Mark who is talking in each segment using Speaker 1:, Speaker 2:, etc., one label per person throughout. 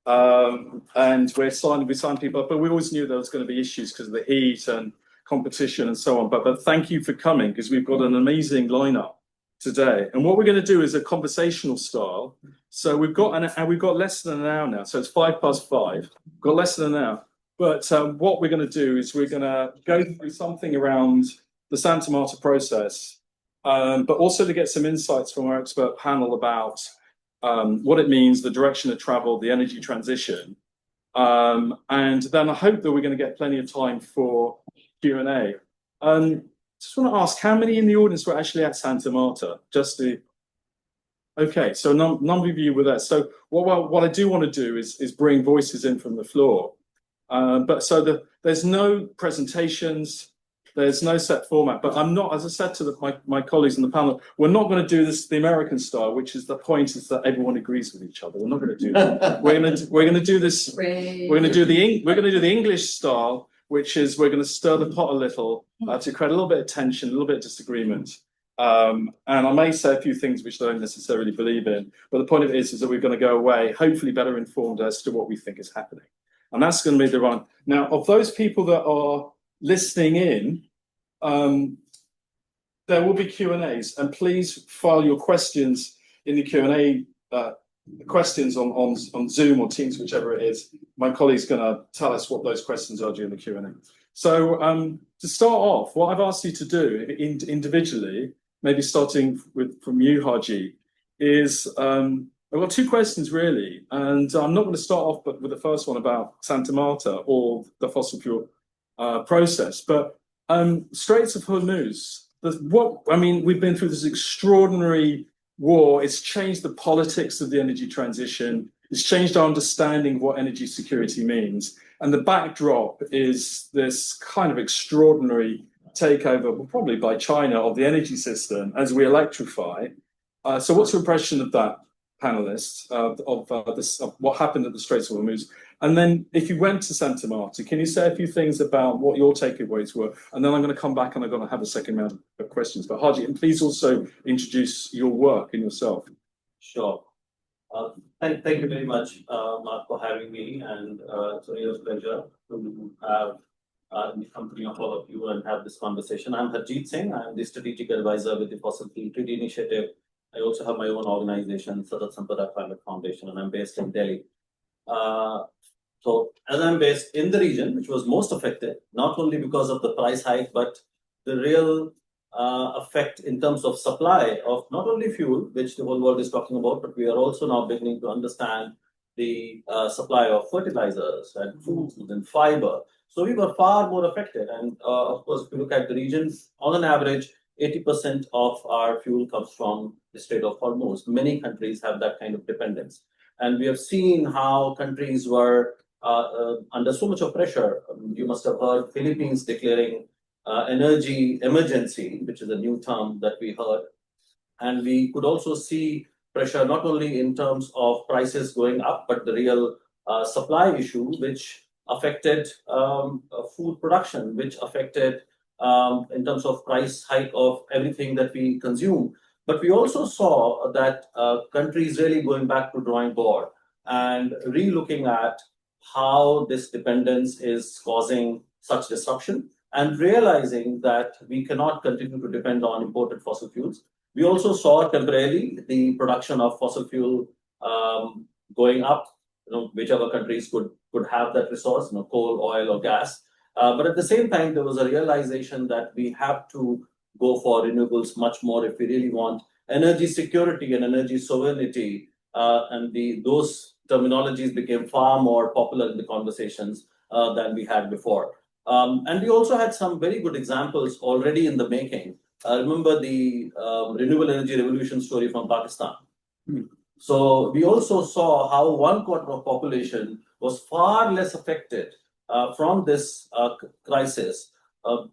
Speaker 1: and we signed people up, but we always knew there was going to be issues because of the heat and competition and so on. But thank you for coming, because we've got an amazing lineup today. And what we're going to do is a conversational style. So we've got less than an hour now. So it's 5:05. We've got less than an hour. But what we're going to do is we're going to go through something around the Santa Marta process, but also to get some insights from our expert panel about what it means, the direction of travel, the energy transition. And then I hope that we're going to get plenty of time for Q&A. Just want to ask, how many in the audience were actually at Santa Marta? Okay, so a number of you were there. So what I do want to do is bring voices in from the floor. There's no presentations, there's no set format, but I'm not, as I said to my colleagues on the panel, we're not going to do this the American style, which is the point is that everyone agrees with each other. We're not going to do that. We're going to do this. We're going to do the English style, which is we're going to stir the pot a little to create a little bit of tension, a little bit of disagreement. And I may say a few things which I don't necessarily believe in, but the point of it is that we're going to go away hopefully better informed as to what we think is happening. And that's going to be the run. Now, of those people that are listening in, there will be Q&As, and please file your questions in the Q&A, questions on Zoom or Teams, whichever it is. My colleague's going to tell us what those questions are during the Q&A. So to start off, what I've asked you to do individually, maybe starting from you, Haji, is I've got two questions really, and I'm not going to start off with the first one about Santa Marta or the fossil fuel process, but Straits of Hormuz. We've been through this extraordinary war. It's changed the politics of the energy transition. It's changed our understanding of what energy security means. And the backdrop is this kind of extraordinary takeover, probably by China, of the energy system as we electrify. So what's your impression of that, panelists, of what happened at the Straits of Hormuz? And then if you went to Santa Marta, can you say a few things about what your takeaways were? And then I'm going to come back and I'm going to have a second round of questions. But Haji, and please also introduce your work and yourself.
Speaker 2: Sure. Thank you very much, Mark, for having me. And it's a real pleasure to have in the company of all of you and have this conversation. I'm Harjeet Singh. I'm the strategic advisor with the Fossil Fuel Treaty Initiative. I also have my own organization, Santa Marta Climate Foundation, and I'm based in Delhi. So as I'm based in the region, which was most affected, not only because of the price hike, but the real effect in terms of supply of not only fuel, which the whole world is talking about, but we are also now beginning to understand the supply of fertilizers and foods and fiber. So we were far more affected. And of course, if you look at the region, on an average, 80% of our fuel comes from the Strait of Hormuz. Many countries have that kind of dependence. And we have seen how countries were under so much of pressure. You must have heard Philippines declaring energy emergency, which is a new term that we heard. And we could also see pressure not only in terms of prices going up, but the real supply issue, which affected food production, which affected in terms of price hike of everything that we consume. But we also saw that countries really going back to drawing board and re-looking at how this dependence is causing such disruption and realizing that we cannot continue to depend on imported fossil fuels. We also saw temporarily the production of fossil fuel going up, whichever countries could have that resource, coal, oil, or gas. But at the same time, there was a realization that we have to go for renewables much more if we really want energy security and energy sovereignty. And those terminologies became far more popular in the conversations than we had before. And we also had some very good examples already in the making. Remember the renewable energy revolution story from Pakistan. So we also saw how 1/4 of population was far less affected from this crisis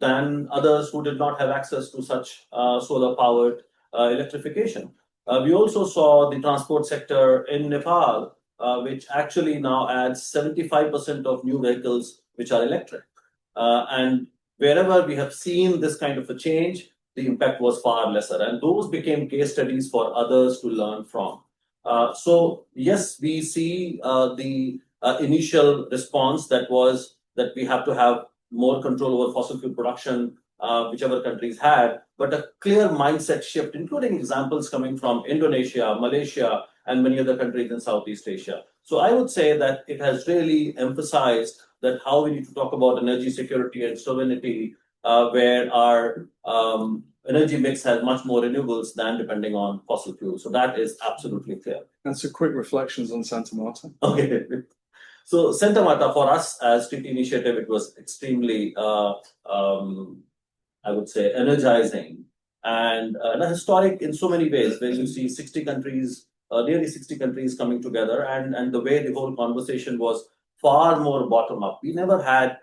Speaker 2: than others who did not have access to such solar-powered electrification. We also saw the transport sector in Nepal, which actually now adds 75% of new vehicles which are electric. And wherever we have seen this kind of a change, the impact was far lesser. And those became case studies for others to learn from. So yes, we see the initial response that was that we have to have more control over fossil fuel production, whichever countries had, but a clear mindset shift, including examples coming from Indonesia, Malaysia, and many other countries in Southeast Asia. So I would say that it has really emphasized that how we need to talk about energy security and sovereignty, where our energy mix has much more renewables than depending on fossil fuels. So that is absolutely clear.
Speaker 1: And so quick reflections on Santa Marta.
Speaker 2: Okay. So Santa Marta for us as treaty initiative, it was extremely, I would say, energizing and historic in so many ways, where you see 60 countries, nearly 60 countries coming together, and the way the whole conversation was far more bottom up. We never had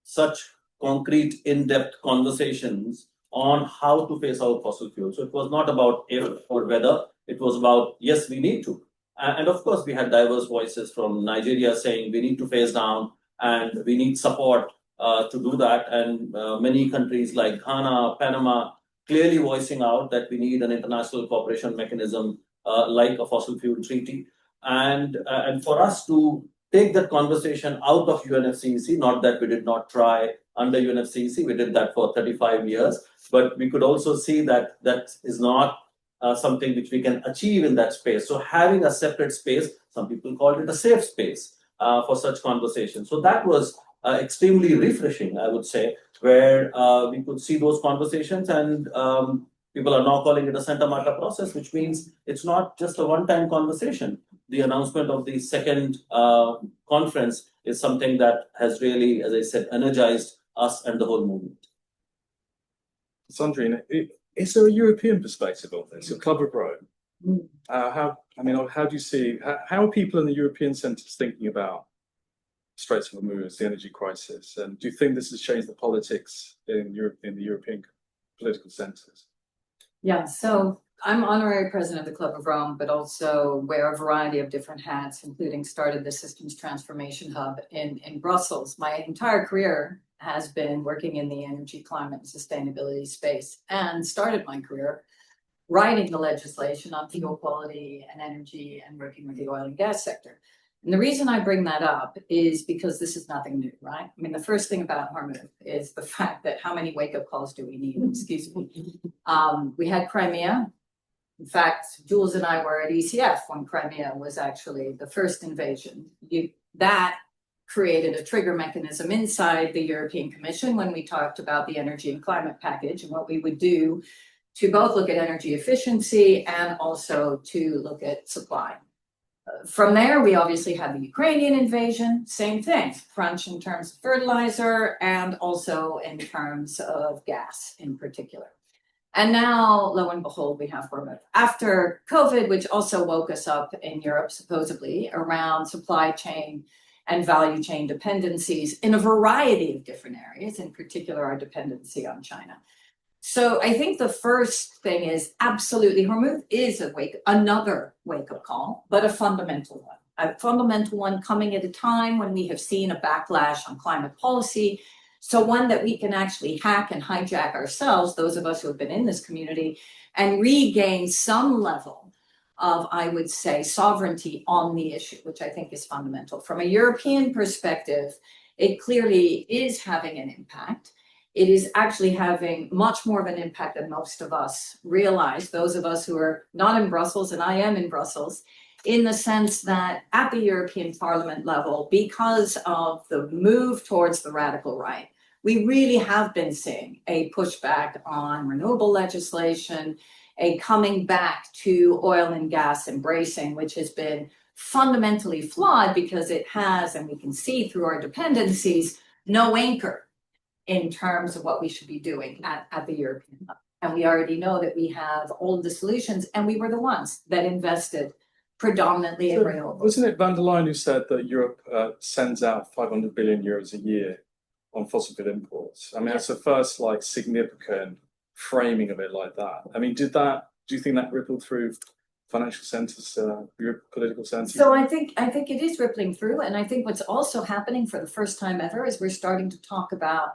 Speaker 2: such concrete, in-depth conversations on how to phase out fossil fuels. So it was not about if or whether, it was about, yes, we need to. And of course, we had diverse voices from Nigeria saying we need to phase down and we need support to do that. And many countries like Ghana, Panama, clearly voicing out that we need an international cooperation mechanism like a fossil fuel treaty. And for us to take that conversation out of UNFCEC, not that we did not try under UNFCEC, we did that for 35 years, but we could also see that that is not something which we can achieve in that space. So having a separate space, some people called it a safe space for such conversations. So that was extremely refreshing, I would say, where we could see those conversations, and people are now calling it a Santa Marta process, which means it's not just a one-time conversation. The announcement of the second conference is something that has really, as I said, energized us and the whole movement.
Speaker 1: Sandrine, is there a European perspective of this, a Club of Rome? How do you see, how are people in the European centres thinking about Straits of Hormuz, the energy crisis? And do you think this has changed the politics in Europe, in the European political centres?
Speaker 3: Yeah, so I'm honorary president of the Club of Rome, but also wear a variety of different hats, including started the Systems Transformation Hub in Brussels. My entire career has been working in the energy, climate, and sustainability space, and started my career writing the legislation on fuel quality and energy and working with the oil and gas sector. And the reason I bring that up is because this is nothing new, right? I mean, the first thing about Hormuz is the fact that how many wake-up calls do we need? Excuse me. We had Crimea. In fact, Jules and I were at ECF when Crimea was actually the first invasion. That created a trigger mechanism inside the European Commission when we talked about the energy and climate package and what we would do to both look at energy efficiency and also to look at supply. From there, we obviously had the Ukrainian invasion, same thing, crunch in terms of fertilizer and also in terms of gas in particular. And now, lo and behold, we have Hormuz. After COVID, which also woke us up in Europe, supposedly, around supply chain and value chain dependencies in a variety of different areas, in particular our dependency on China. So I think the first thing is absolutely Hormuz is another wake-up call, but a fundamental one. A fundamental one coming at a time when we have seen a backlash on climate policy. So one that we can actually hack and hijack ourselves, those of us who have been in this community, and regain some level of, I would say, sovereignty on the issue, which I think is fundamental. From a European perspective, it clearly is having an impact. It is actually having much more of an impact than most of us realize, those of us who are not in Brussels, and I am in Brussels, in the sense that at the European Parliament level, because of the move towards the radical right, we really have been seeing a pushback on renewable legislation, a coming back to oil and gas embracing, which has been fundamentally flawed because it has, and we can see through our dependencies, no anchor in terms of what we should be doing at the European level. And we already know that we have all the solutions, and we were the ones that invested predominantly in renewables.
Speaker 1: Wasn't it van der Leyen who said that Europe sends out 500 billion euros a year on fossil fuel imports? I mean, that's the first significant framing of it like that. I mean, do you think that rippled through financial centres, political centres?
Speaker 3: So I think it is rippling through, and I think what's also happening for the first time ever is we're starting to talk about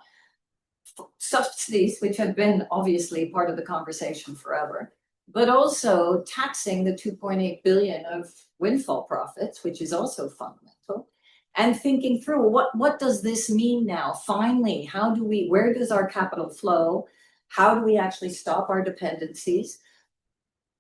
Speaker 3: subsidies, which have been obviously part of the conversation forever, but also taxing the 2.8 billion of windfall profits, which is also fundamental, and thinking through what does this mean now? Finally, where does our capital flow? How do we actually stop our dependencies?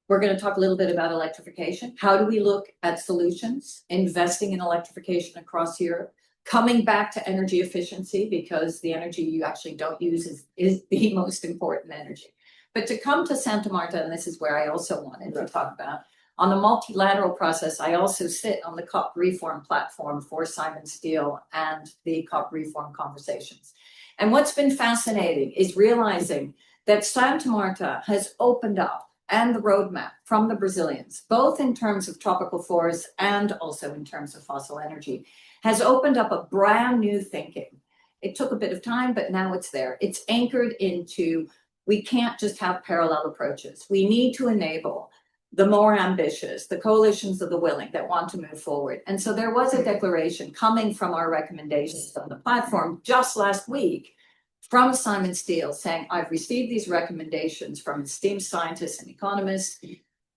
Speaker 3: We're going to talk a little bit about electrification. How do we look at solutions, investing in electrification across Europe, coming back to energy efficiency, because the energy you actually don't use is the most important energy. But to come to Santa Marta, and this is where I also wanted to talk about, on the multilateral process, I also sit on the COP reform platform for Simon Steel and the COP reform conversations. And what's been fascinating is realizing that Santa Marta has opened up, and the roadmap from the Brazilians, both in terms of tropical forests and also in terms of fossil energy, has opened up a brand new thinking. It took a bit of time, but now it's there. It's anchored into, we can't just have parallel approaches. We need to enable the more ambitious, the coalitions of the willing that want to move forward. And so there was a declaration coming from our recommendations on the platform just last week from Simon Steel saying, I've received these recommendations from esteemed scientists and economists.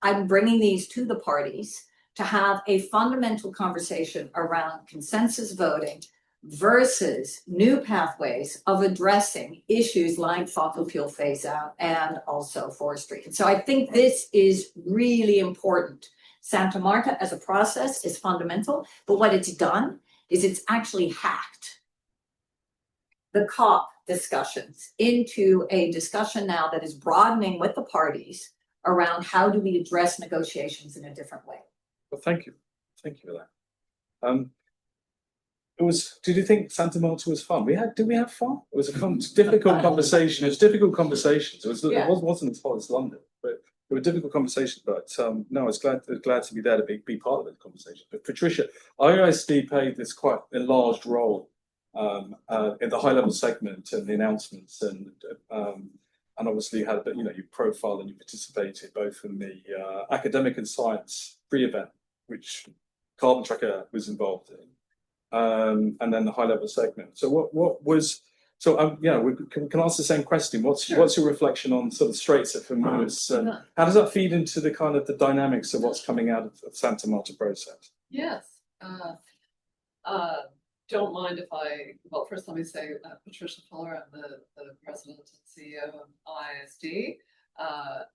Speaker 3: I'm bringing these to the parties to have a fundamental conversation around consensus voting versus new pathways of addressing issues like fossil fuel phase out and also forestry. And so I think this is really important. Santa Marta as a process is fundamental, but what it's done is it's actually hacked the COP discussions into a discussion now that is broadening with the parties around how do we address negotiations in a different way.
Speaker 1: Well, thank you for that. Did you think Santa Marta was fun? Did we have fun? It was a difficult conversation. It was difficult conversations. It wasn't as hot as London, but they were difficult conversations. But no, I was glad to be there to be part of the conversation. But Patricia, IISD played this quite enlarged role in the high level segment and the announcements, and obviously you had a bit, you profiled and you participated both in the academic and science pre-event, which Carbon Tracker was involved in, and then the high level segment. So what was we can ask the same question. What's your reflection on sort of Straits of Hormuz, and how does that feed into the kind of the dynamics of what's coming out of Santa Marta process?
Speaker 4: Yes. Don't mind if first let me say Patricia Fuller, I'm the president and CEO of IISD,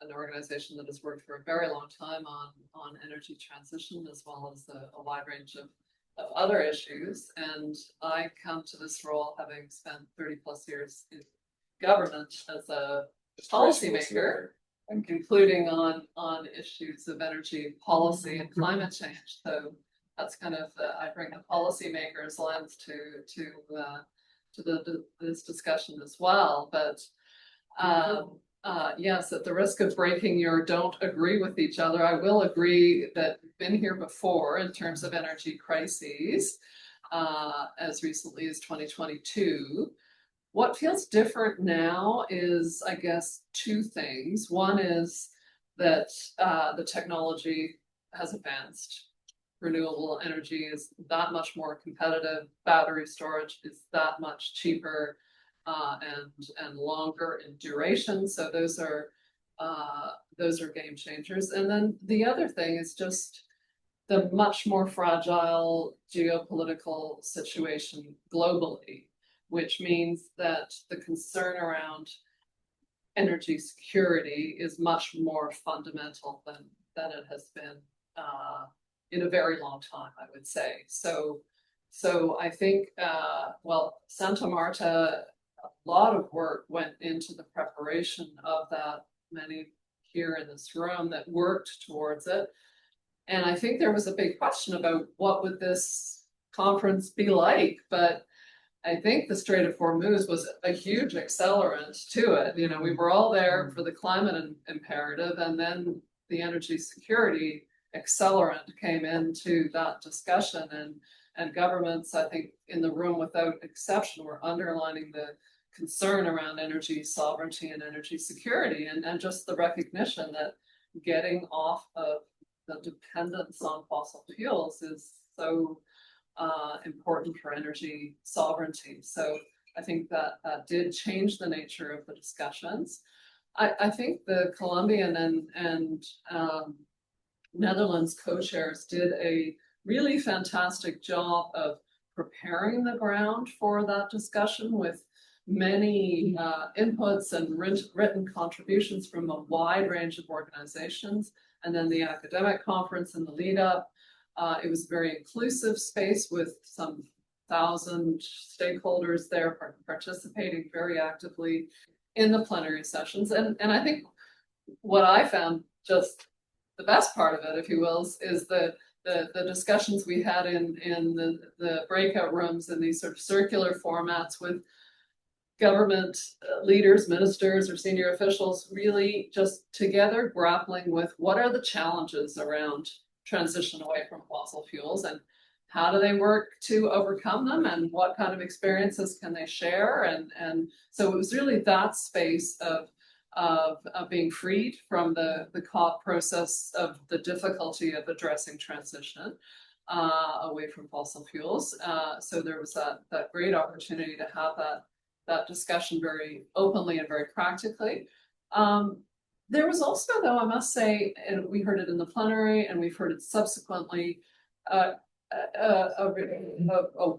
Speaker 4: an organization that has worked for a very long time on energy transition as well as a wide range of other issues. And I come to this role having spent 30 plus years in government as a policymaker, including on issues of energy policy and climate change. So that's kind of I bring the policymakers lens to this discussion as well. But yes, at the risk of breaking your don't agree with each other, I will agree that we've been here before in terms of energy crises, as recently as 2022. What feels different now is, I guess, two things. One is that the technology has advanced. Renewable energy is that much more competitive. Battery storage is that much cheaper and longer in duration. So those are game changers. And then the other thing is just the much more fragile geopolitical situation globally, which means that the concern around energy security is much more fundamental than it has been in a very long time, I would say. So I think, Santa Marta, a lot of work went into the preparation of that, many here in this room that worked towards it. And I think there was a big question about what would this conference be like, but I think the Strait of Hormuz was a huge accelerant to it. We were all there for the climate imperative, and then the energy security accelerant came into that discussion, and governments, I think, in the room without exception, were underlining the concern around energy sovereignty and energy security, and just the recognition that getting off of the dependence on fossil fuels is so important for energy sovereignty. So I think that did change the nature of the discussions. I think the Colombian and Netherlands co-chairs did a really fantastic job of preparing the ground for that discussion with many inputs and written contributions from a wide range of organizations, and then the academic conference in the lead up. It was a very inclusive space with some 1,000 stakeholders there participating very actively in the plenary sessions. And I think what I found just the best part of it, if you will, is the discussions we had in the breakout rooms in these sort of circular formats with government leaders, ministers, or senior officials really just together grappling with what are the challenges around transition away from fossil fuels and how do they work to overcome them and what kind of experiences can they share? And so it was really that space of being freed from the COP process of the difficulty of addressing transition away from fossil fuels. So there was that great opportunity to have that discussion very openly and very practically. There was also, though, I must say, and we heard it in the plenary and we've heard it subsequently, a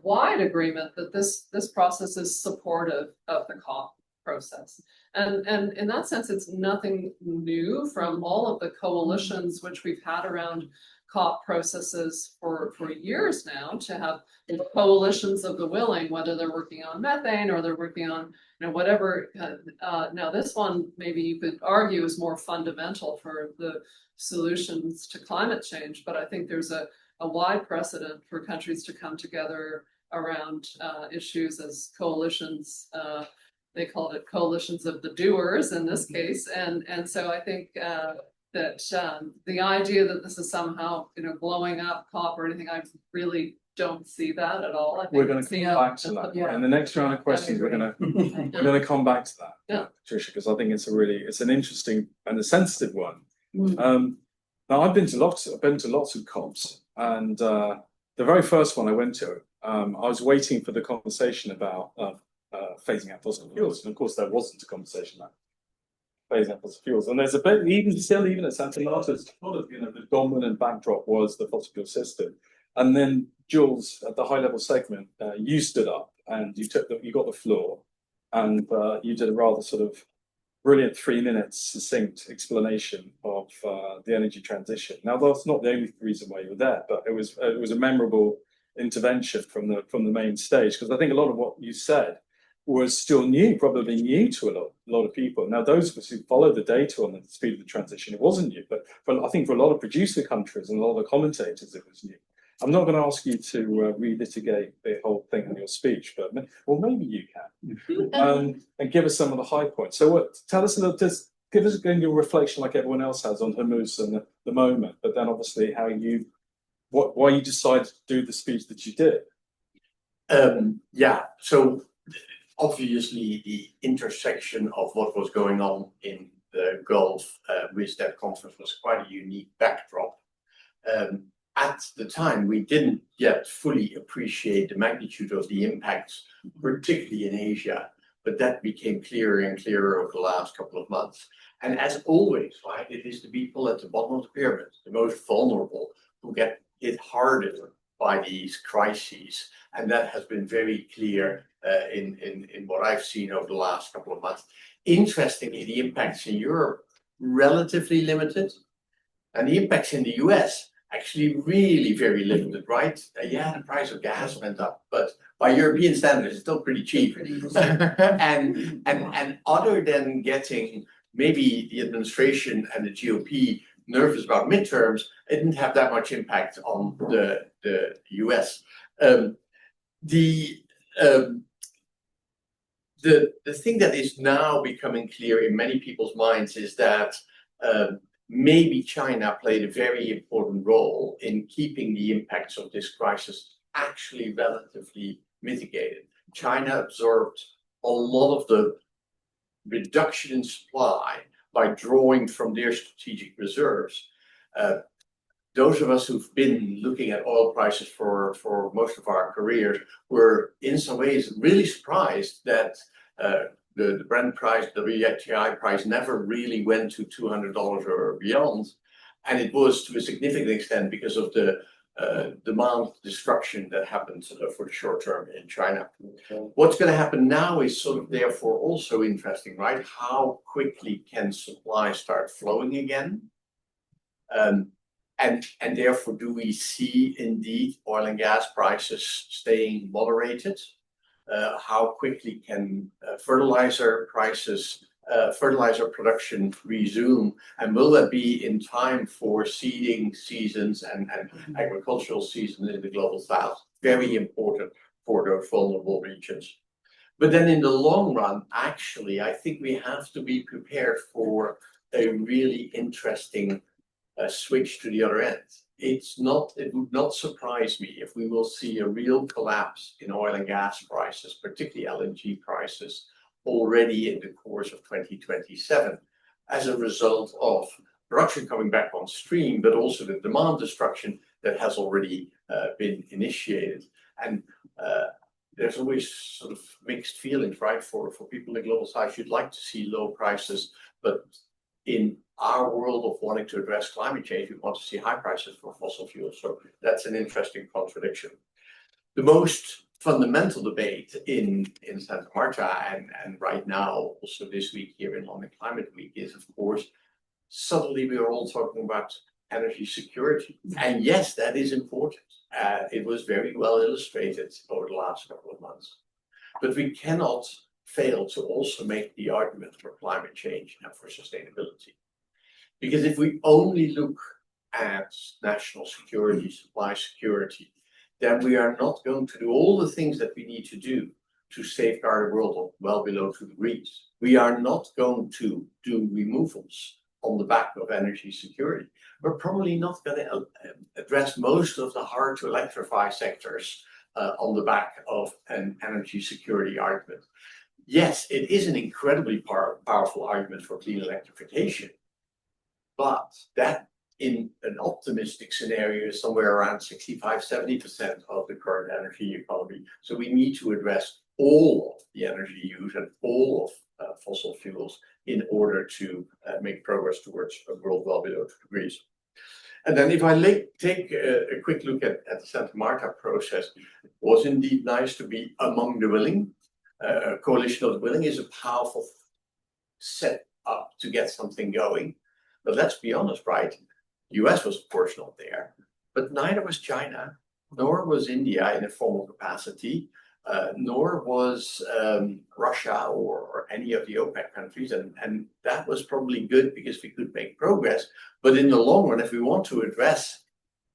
Speaker 4: wide agreement that this process is supportive of the COP process. And in that sense, it's nothing new from all of the coalitions which we've had around COP processes for years now, to have coalitions of the willing, whether they're working on methane or they're working on whatever. Now this one, maybe you could argue, is more fundamental for the solutions to climate change, but I think there's a wide precedent for countries to come together around issues as coalitions. They called it coalitions of the doers in this case, and so I think that the idea that this is somehow blowing up COP or anything, I really don't see that at all. I think
Speaker 1: we're going to come back to that.
Speaker 3: Yeah.
Speaker 1: In the next round of questions, we're going to come back to that,
Speaker 4: Yeah.
Speaker 1: Patricia, because I think it's an interesting and a sensitive one. Now I've been to lots of COPs, and the very first one I went to, I was waiting for the conversation about phasing out fossil fuels, and of course there wasn't a conversation about phasing out fossil fuels. And there's a bit, even at Santa Marta, the dominant backdrop was the fossil fuel system. And then Jules, at the high level segment, you stood up and you got the floor, and you did a rather sort of brilliant 3 minutes succinct explanation of the energy transition. Now that's not the only reason why you were there, but it was a memorable intervention from the main stage, because I think a lot of what you said was still new, probably new to a lot of people. Now, those of us who follow the data on the speed of the transition, it wasn't new, but I think for a lot of producer countries and a lot of commentators, it was new. I'm not going to ask you to relitigate the whole thing in your speech, but maybe you can, and give us some of the high points. So, tell us a little. Just give us again your reflection, like everyone else has, on Hormuz and the moment, but then obviously why you decided to do the speech that you did.
Speaker 5: So obviously the intersection of what was going on in the Gulf with that conference was quite a unique backdrop. At the time, we didn't yet fully appreciate the magnitude of the impacts, particularly in Asia, but that became clearer and clearer over the last couple of months. And as always, right, it is the people at the bottom of the pyramid, the most vulnerable, who get hit harder by these crises, and that has been very clear in what I've seen over the last couple of months. Interestingly, the impacts in Europe relatively limited, and the impacts in the US actually really very limited, right? The price of gas went up, but by European standards, it's still pretty cheap. and other than getting maybe the administration and the GOP nervous about midterms, it didn't have that much impact on the US. The thing that is now becoming clear in many people's minds is that maybe China played a very important role in keeping the impacts of this crisis actually relatively mitigated. China absorbed a lot of the reduction in supply by drawing from their strategic reserves. Those of us who've been looking at oil prices for most of our careers were in some ways really surprised that the Brent price, the WTI price never really went to $200 or beyond. And it was to a significant extent because of the demand destruction that happened for the short term in China. What's going to happen now is sort of therefore also interesting, right? How quickly can supply start flowing again? And therefore, do we see indeed oil and gas prices staying moderated? How quickly can fertilizer prices, fertilizer production resume? And will that be in time for seeding seasons and agricultural seasons in the global south? Very important for those vulnerable regions. But then in the long run, actually, I think we have to be prepared for a really interesting switch to the other end. It would not surprise me if we will see a real collapse in oil and gas prices, particularly LNG prices, already in the course of 2027, as a result of production coming back on stream, but also the demand destruction that has already been initiated. And there's always sort of mixed feelings, right? For people in the global south, you'd like to see low prices, but in our world of wanting to address climate change, we want to see high prices for fossil fuels. So that's an interesting contradiction. The most fundamental debate in Santa Marta and right now, also this week here in London Climate Week, is of course, suddenly we are all talking about energy security. And yes, that is important. It was very well illustrated over the last couple of months. But we cannot fail to also make the argument for climate change and for sustainability. Because if we only look at national security, supply security, then we are not going to do all the things that we need to do to safeguard a world of well below 2 degrees. We are not going to do removals on the back of energy security. We're probably not going to address most of the hard to electrify sectors on the back of an energy security argument. Yes, it is an incredibly powerful argument for clean electrification, but that in an optimistic scenario is somewhere around 65–70% of the current energy economy. So we need to address all of the energy use and all of fossil fuels in order to make progress towards a world well below 2 degrees. And then if I take a quick look at the Santa Marta process, it was indeed nice to be among the willing. A coalition of the willing is a powerful set up to get something going. But let's be honest, right? The US was, of course, not there, but neither was China, nor was India in a formal capacity, nor was Russia or any of the OPEC countries. And that was probably good because we could make progress. But in the long run, if we want to address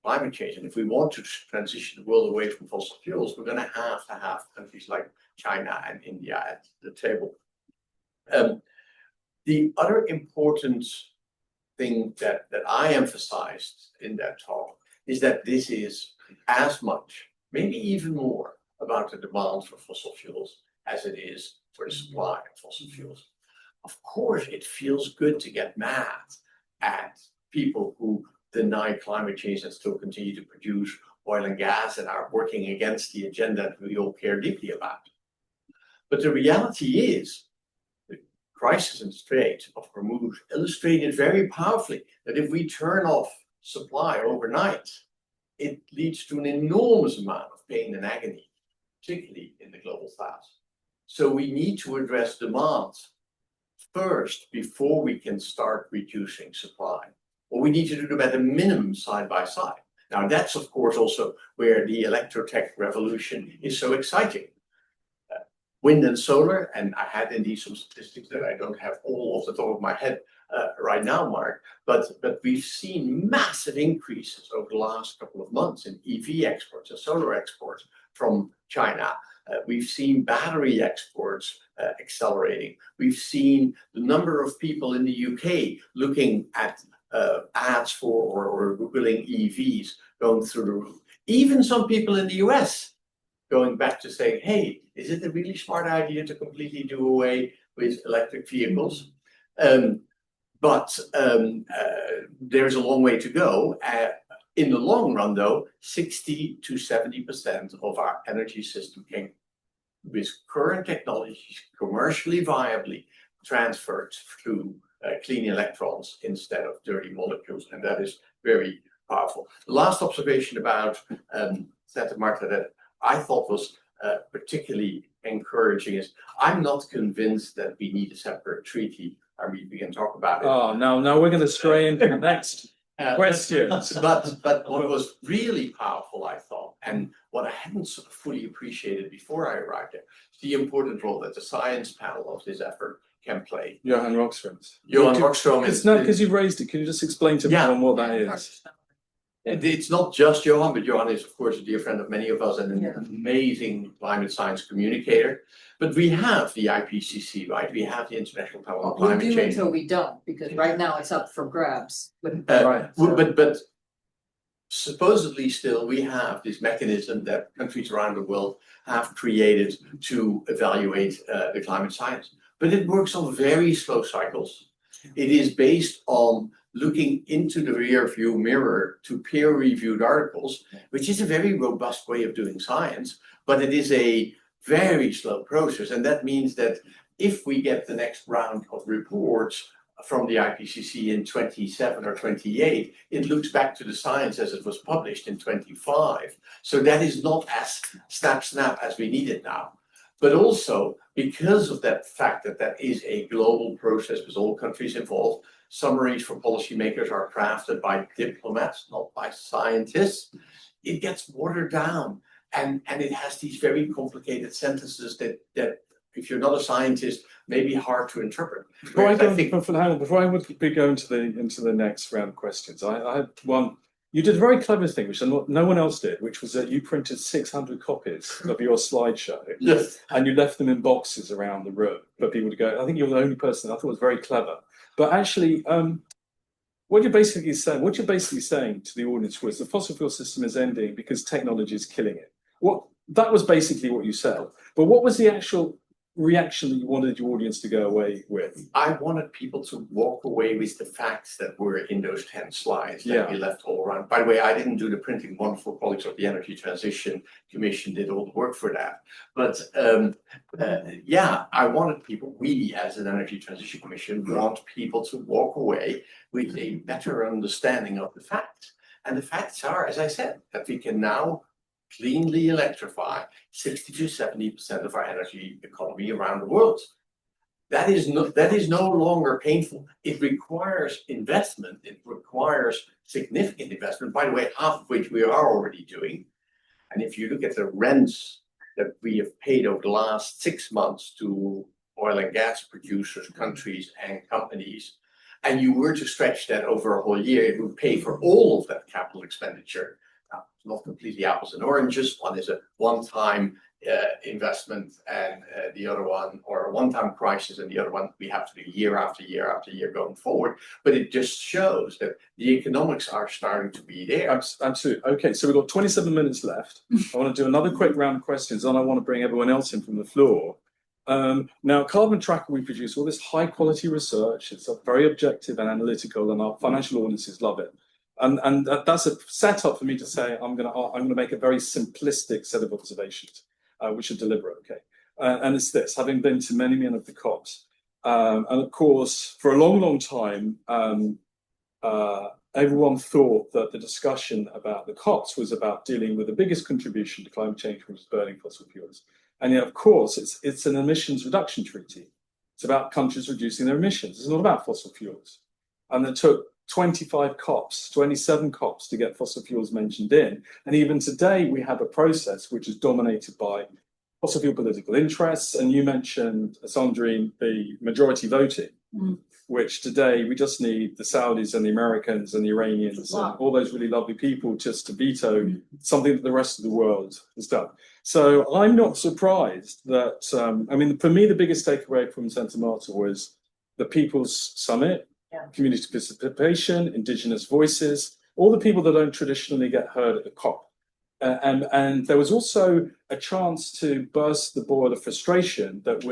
Speaker 5: climate change and if we want to transition the world away from fossil fuels, we're going to have countries like China and India at the table. The other important thing that I emphasized in that talk is that this is as much, maybe even more, about the demand for fossil fuels as it is for the supply of fossil fuels. Of course, it feels good to get mad at people who deny climate change and still continue to produce oil and gas and are working against the agenda that we all care deeply about. But the reality is, the crisis in the Strait of Hormuz illustrated very powerfully that if we turn off supply overnight, it leads to an enormous amount of pain and agony, particularly in the global south. So we need to address demand first before we can start reducing supply. Or we need to do them at a minimum side by side. Now that's of course also where the electrotech revolution is so exciting. Wind and solar, and I had indeed some statistics that I don't have all off the top of my head right now, Mark, but we've seen massive increases over the last couple of months in EV exports and solar exports from China. We've seen battery exports accelerating. We've seen the number of people in the UK looking at ads for or Googling EVs going through the roof. Even some people in the US going back to saying, hey, is it a really smart idea to completely do away with electric vehicles? But there's a long way to go. In the long run, though, 60–70% of our energy system can with current technologies commercially viably transferred to clean electrons instead of dirty molecules, and that is very powerful. The last observation about Santa Marta that I thought was particularly encouraging is I'm not convinced that we need a separate treaty. I mean, we can talk about it.
Speaker 1: Oh, now we're going to stray into the next question.
Speaker 5: But what was really powerful, I thought, and what I hadn't sort of fully appreciated before I arrived there, is the important role that the science panel of this effort can play.
Speaker 1: Johan Rockström.
Speaker 5: Johan Rockström is
Speaker 1: because you've raised it. Can you just explain to everyone what that is?
Speaker 5: It's not just Johan, but Johan is, of course, a dear friend of many of us and an amazing climate science communicator. But we have the IPCC, right? We have the International Panel on Climate
Speaker 3: We do
Speaker 5: Change.
Speaker 3: until we don't, because right now it's up for grabs.
Speaker 1: Right.
Speaker 5: But supposedly still we have this mechanism that countries around the world have created to evaluate the climate science. But it works on very slow cycles. It is based on looking into the rear view mirror to peer-reviewed articles, which is a very robust way of doing science, but it is a very slow process. And that means that if we get the next round of reports from the IPCC in 27 or 28, it looks back to the science as it was published in 25. So that is not as snap as we need it now. But also, because of that fact that that is a global process with all countries involved, summaries for policymakers are crafted by diplomats, not by scientists. It gets watered down, and it has these very complicated sentences that if you're not a scientist, may be hard to interpret.
Speaker 1: Before I go into the next round of questions, I had one. You did a very clever thing, which no one else did, which was that you printed 600 copies of your slideshow.
Speaker 5: Yes.
Speaker 1: And you left them in boxes around the room for people to go. I think you're the only person I thought was very clever. But actually, what you're basically saying to the audience was the fossil fuel system is ending because technology is killing it. That was basically what you said. But what was the actual reaction that you wanted your audience to go away with?
Speaker 5: I wanted people to walk away with the facts that were in those 10 slides that we left all around. By the way, I didn't do the printing. Wonderful colleagues of the Energy Transition Commission did all the work for that. But I wanted people, we as an Energy Transition Commission want people to walk away with a better understanding of the facts. And the facts are, as I said, that we can now cleanly electrify 60 to 70% of our energy economy around the world. That is no longer painful. It requires investment. It requires significant investment, by the way, half of which we are already doing. And if you look at the rents that we have paid over the last 6 months to oil and gas producers, countries, and companies, and you were to stretch that over a whole year, it would pay for all of that capital expenditure. Now, it's not completely apples and oranges. One is a one-time investment, and the other one, or a one-time crisis, and the other one we have to do year after year after year going forward. But it just shows that the economics are starting to be there.
Speaker 1: Absolutely. Okay, so we've got 27 minutes left. I want to do another quick round of questions, and I want to bring everyone else in from the floor. Now, Carbon Tracker, we produce all this high-quality research. It's very objective and analytical, and our financial audiences love it. And that's a setup for me to say I'm going to make a very simplistic set of observations, which are deliberate. Okay, and it's this: having been to many of the COPs, and of course, for a long time, everyone thought that the discussion about the COPs was about dealing with the biggest contribution to climate change, which is burning fossil fuels. And yet, of course, it's an emissions reduction treaty. It's about countries reducing their emissions. It's not about fossil fuels. And it took 25 COPs, 27 COPs to get fossil fuels mentioned in. And even today, we have a process which is dominated by fossil fuel political interests. And you mentioned, Sandrine, the majority voting, which today we just need the Saudis and the Americans and the Iranians and all those really lovely people just to veto something that the rest of the world has done. So I'm not surprised that, for me, the biggest takeaway from Santa Marta was the People's Summit, community participation, indigenous voices, all the people that don't traditionally get heard at the COP. And there was also a chance to burst the boil of frustration that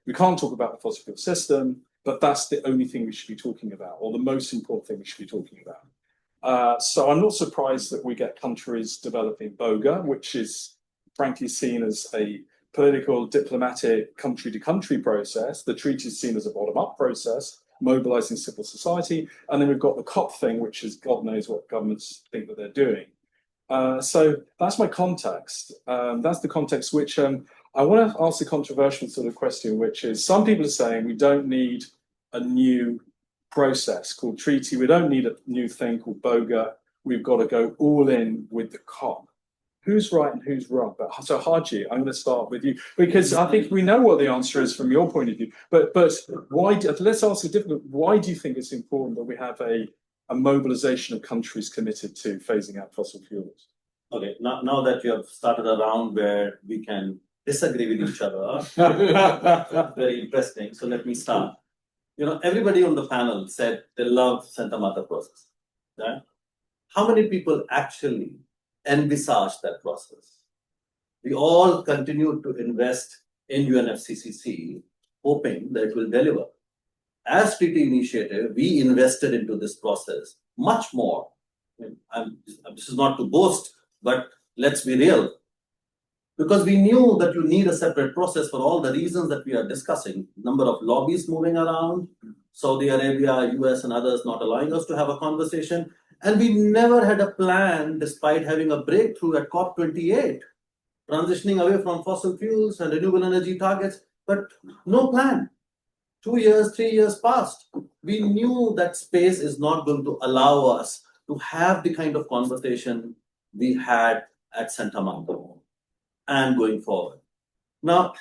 Speaker 1: we can't talk about the fossil fuel system, but that's the only thing we should be talking about, or the most important thing we should be talking about. So I'm not surprised that we get countries developing BOGA, which is frankly seen as a political, diplomatic, country-to-country process. The treaty is seen as a bottom-up process, mobilizing civil society. And then we've got the COP thing, which is God knows what governments think that they're doing. So that's my context. That's the context which I want to ask a controversial sort of question, which is some people are saying we don't need a new process called treaty. We don't need a new thing called BOGA. We've got to go all in with the COP. Who's right and who's wrong? But so Haji, I'm going to start with you because I think we know what the answer is from your point of view. But why? Let's ask a different. Why do you think it's important that we have a mobilization of countries committed to phasing out fossil fuels?
Speaker 2: Okay, now that you have started a round where we can disagree with each other, very interesting. So let me start. Everybody on the panel said they love Santa Marta process. Right? How many people actually envisage that process? We all continue to invest in UNFCCC, hoping that it will deliver. As treaty initiative, we invested into this process much more. This is not to boast, but let's be real. Because we knew that you need a separate process for all the reasons that we are discussing. Number of lobbies moving around, Saudi Arabia, US and others not allowing us to have a conversation. And we never had a plan despite having a breakthrough at COP28, transitioning away from fossil fuels and renewable energy targets, but no plan. 2 years, 3 years passed. We knew that space is not going to allow us to have the kind of conversation we had at Santa Marta and going forward. Now,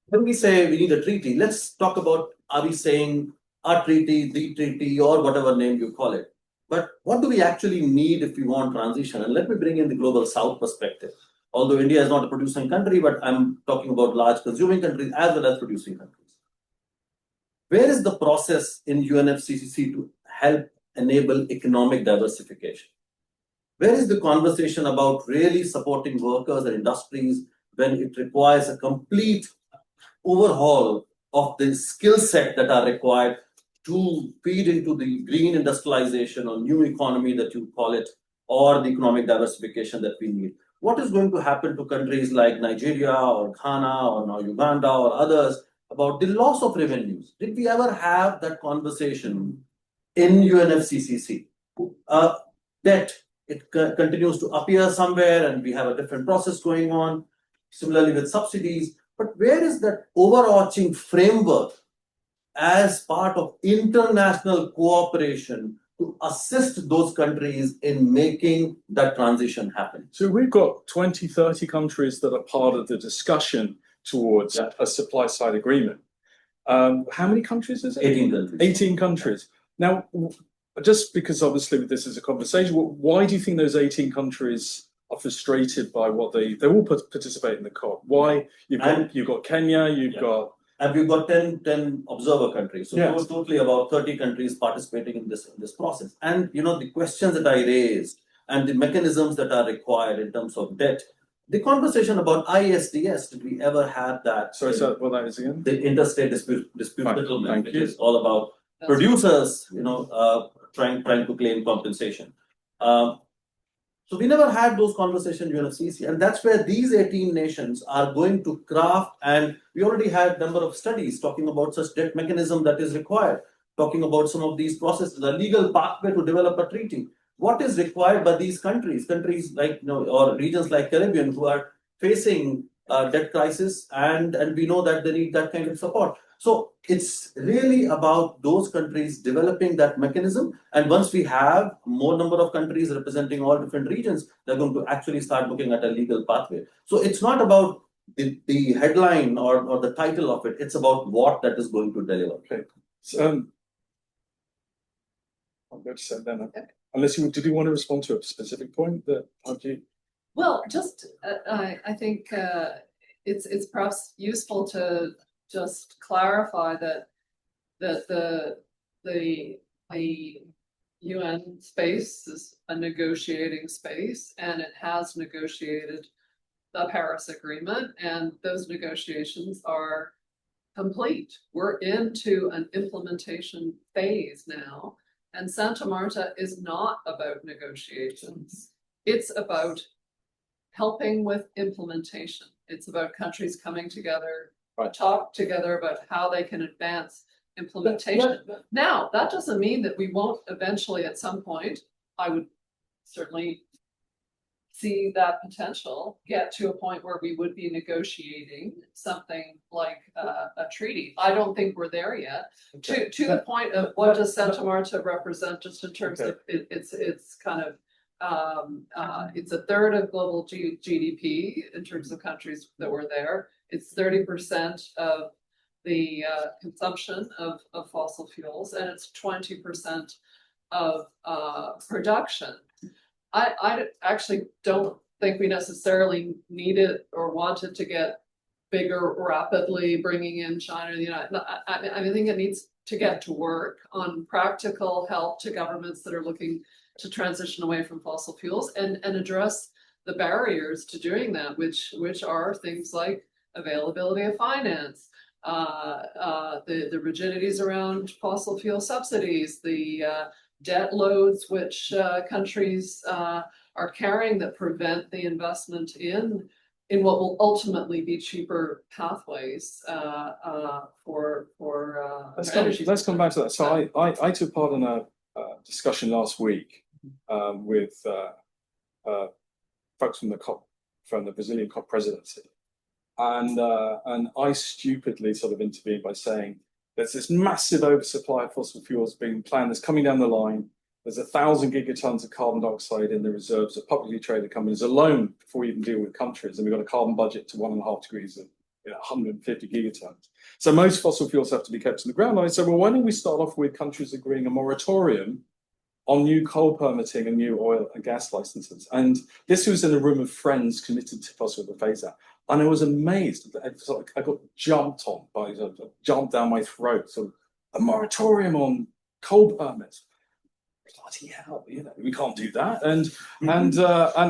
Speaker 2: when we say we need a treaty, let's talk about, are we saying a treaty, the treaty, or whatever name you call it. But what do we actually need if we want transition? And let me bring in the global south perspective. Although India is not a producing country, but I'm talking about large consuming countries as well as producing countries. Where is the process in UNFCCC to help enable economic diversification? Where is the conversation about really supporting workers and industries when it requires a complete overhaul of the skill set that are required to feed into the green industrialization or new economy that you call it, or the economic diversification that we need? What is going to happen to countries like Nigeria or Ghana or now Uganda or others about the loss of revenues? Did we ever have that conversation in UNFCCC? Debt, it continues to appear somewhere and we have a different process going on. Similarly with subsidies. But where is that overarching framework as part of international cooperation to assist those countries in making that transition happen?
Speaker 1: So we've got 20, 30 countries that are part of the discussion towards a supply side agreement. How many countries is it?
Speaker 2: 18 countries.
Speaker 1: 18 countries. Now, just because obviously this is a conversation, why do you think those 18 countries are frustrated by what they all participate in the COP? Why? You've got Kenya, you've got...
Speaker 2: And we've got 10 observer countries. So
Speaker 1: yes.
Speaker 2: There was totally about 30 countries participating in this process. And the questions that I raised and the mechanisms that are required in terms of debt, the conversation about ISDS, did we ever have that?
Speaker 1: Sorry, so what that is again?
Speaker 2: The interstate dispute settlement, which is all about
Speaker 4: That's
Speaker 2: producers, trying to claim compensation. So we never had those conversations in UNFCCC, and that's where these 18 nations are going to craft, and we already had a number of studies talking about such debt mechanism that is required, talking about some of these processes, the legal pathway to develop a treaty. What is required by these countries like, or regions like Caribbean who are facing debt crisis, and we know that they need that kind of support. So it's really about those countries developing that mechanism. And once we have more number of countries representing all different regions, they're going to actually start looking at a legal pathway. So it's not about the headline or the title of it. It's about what that is going to deliver.
Speaker 1: Okay. So, I'm going to say then, unless did you want to respond to a specific point that Haji?
Speaker 4: Well, just I think it's perhaps useful to just clarify that the UN space is a negotiating space, and it has negotiated the Paris Agreement, and those negotiations are complete. We're into an implementation phase now, and Santa Marta is not about negotiations. It's about helping with implementation. It's about countries coming together,
Speaker 1: Right.
Speaker 4: talk together about how they can advance implementation. Now, that doesn't mean that we won't eventually at some point, I would certainly see that potential get to a point where we would be negotiating something like a treaty. I don't think we're there yet. To the point of what does Santa Marta represent, just in terms of it's kind of it's a third of global GDP in terms of countries that were there. It's 30% of the consumption of fossil fuels, and it's 20% of production. I actually don't think we necessarily need it or want it to get bigger rapidly, bringing in China. I think it needs to get to work on practical help to governments that are looking to transition away from fossil fuels and address the barriers to doing that, which are things like availability of finance, the rigidities around fossil fuel subsidies, the debt loads which countries are carrying that prevent the investment in what will ultimately be cheaper pathways for energy.
Speaker 1: Let's come back to that. So I took part in a discussion last week with folks from the Brazilian COP presidency, and I stupidly sort of intervened by saying there's this massive oversupply of fossil fuels being planned that's coming down the line. There's 1,000 gigatons of carbon dioxide in the reserves of publicly traded companies alone before you even deal with countries, and we've got a carbon budget to 1.5 degrees of 150 gigatons. So most fossil fuels have to be kept in the ground. I said, well, why don't we start off with countries agreeing a moratorium on new coal permitting and new oil and gas licenses? And this was in a room of friends committed to fossil fuel phase-out. And I was amazed. I got jumped on by, jumped down my throat. So a moratorium on coal permits. Bloody hell, we can't do that. And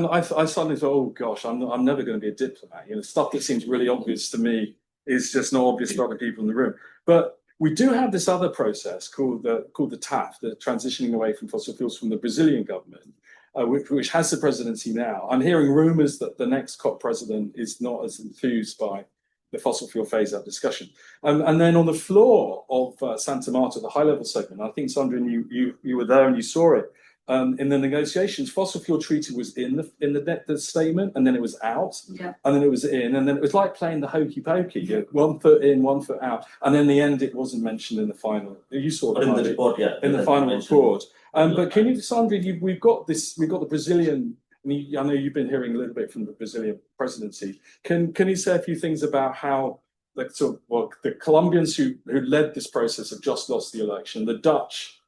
Speaker 1: I suddenly thought, oh gosh, I'm never going to be a diplomat. Stuff that seems really obvious to me is just not obvious to other people in the room. But we do have this other process called the TAF, the transitioning away from fossil fuels, from the Brazilian government, which has the presidency now. I'm hearing rumors that the next COP president is not as enthused by the fossil fuel phase-out discussion. And then on the floor of Santa Marta, the high-level segment, I think, Sandra, you were there and you saw it, in the negotiations, fossil fuel treaty was in the statement, and then it was out, and then it was in, and then it was like playing the hokey pokey, 1 foot in, 1 foot out, and in the end it wasn't mentioned in the final. You saw it
Speaker 2: in the report,
Speaker 1: in the final report. But can you, Sandra, we've got the Brazilian. I know you've been hearing a little bit from the Brazilian presidency. Can you say a few things about how the Colombians who led this process have just lost the election? The Dutch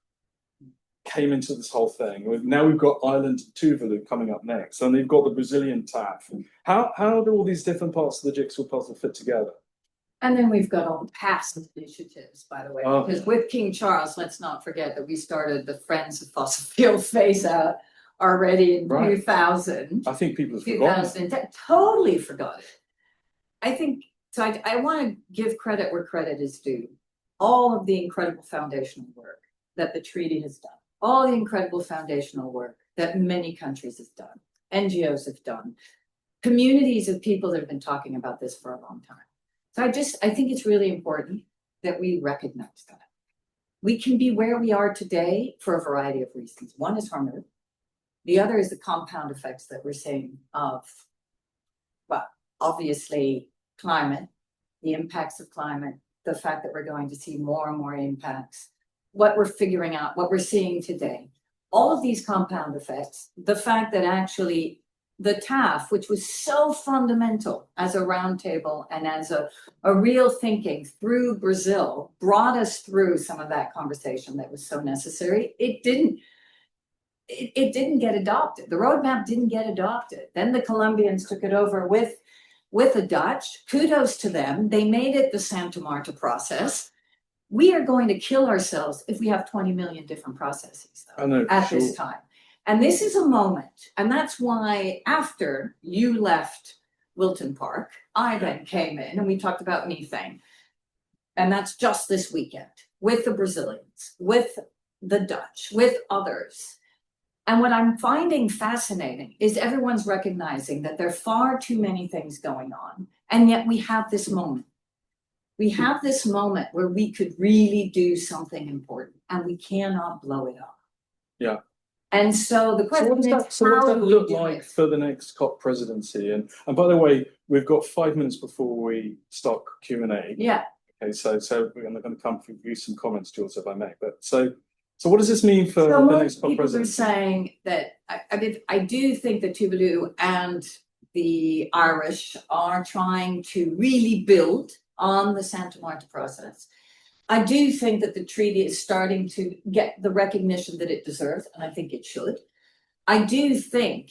Speaker 1: came into this whole thing. Now we've got Ireland and Tuvalu coming up next, and they've got the Brazilian TAF. How do all these different parts of the jigsaw puzzle fit together?
Speaker 3: And then we've got all the past initiatives, by the way, because with King Charles, let's not forget that we started the Friends of Fossil Fuel Phase Out already in 2000.
Speaker 1: I think people have forgotten.
Speaker 3: Totally forgot it. I think, so I want to give credit where credit is due. All of the incredible foundational work that the treaty has done, all the incredible foundational work that many countries have done, NGOs have done, communities of people that have been talking about this for a long time. So I think it's really important that we recognize that. We can be where we are today for a variety of reasons. One is harmony. The other is the compound effects that we're seeing of, well, obviously climate, the impacts of climate, the fact that we're going to see more and more impacts, what we're figuring out, what we're seeing today. All of these compound effects, the fact that actually the TAF, which was so fundamental as a roundtable and as a real thinking through Brazil, brought us through some of that conversation that was so necessary. It didn't get adopted. The roadmap didn't get adopted. Then the Colombians took it over with the Dutch. Kudos to them. They made it the Santa Marta process. We are going to kill ourselves if we have 20 million different processes this time. And this is a moment. And that's why after you left Wilton Park, I then came in and we talked about methane. And that's just this weekend with the Brazilians, with the Dutch, with others. And what I'm finding fascinating is everyone's recognizing that there are far too many things going on, and yet we have this moment. We have this moment where we could really do something important, and we cannot blow it up.
Speaker 1: Yeah.
Speaker 3: And so the
Speaker 1: So
Speaker 3: question
Speaker 1: what does
Speaker 3: is,
Speaker 1: that, so what does
Speaker 3: how
Speaker 1: that
Speaker 3: do we
Speaker 1: look
Speaker 3: do
Speaker 1: like
Speaker 3: it?
Speaker 1: for the next COP presidency? And by the way, we've got 5 minutes before we start Q&A.
Speaker 3: Yeah.
Speaker 1: Okay, so we're going to come for you some comments, Jules, if I may. But so what does this mean for
Speaker 3: So
Speaker 1: the
Speaker 3: most
Speaker 1: next COP
Speaker 3: people are
Speaker 1: presidency?
Speaker 3: saying that I do think that Tuvalu and the Irish are trying to really build on the Santa Marta process. I do think that the treaty is starting to get the recognition that it deserves, and I think it should. I do think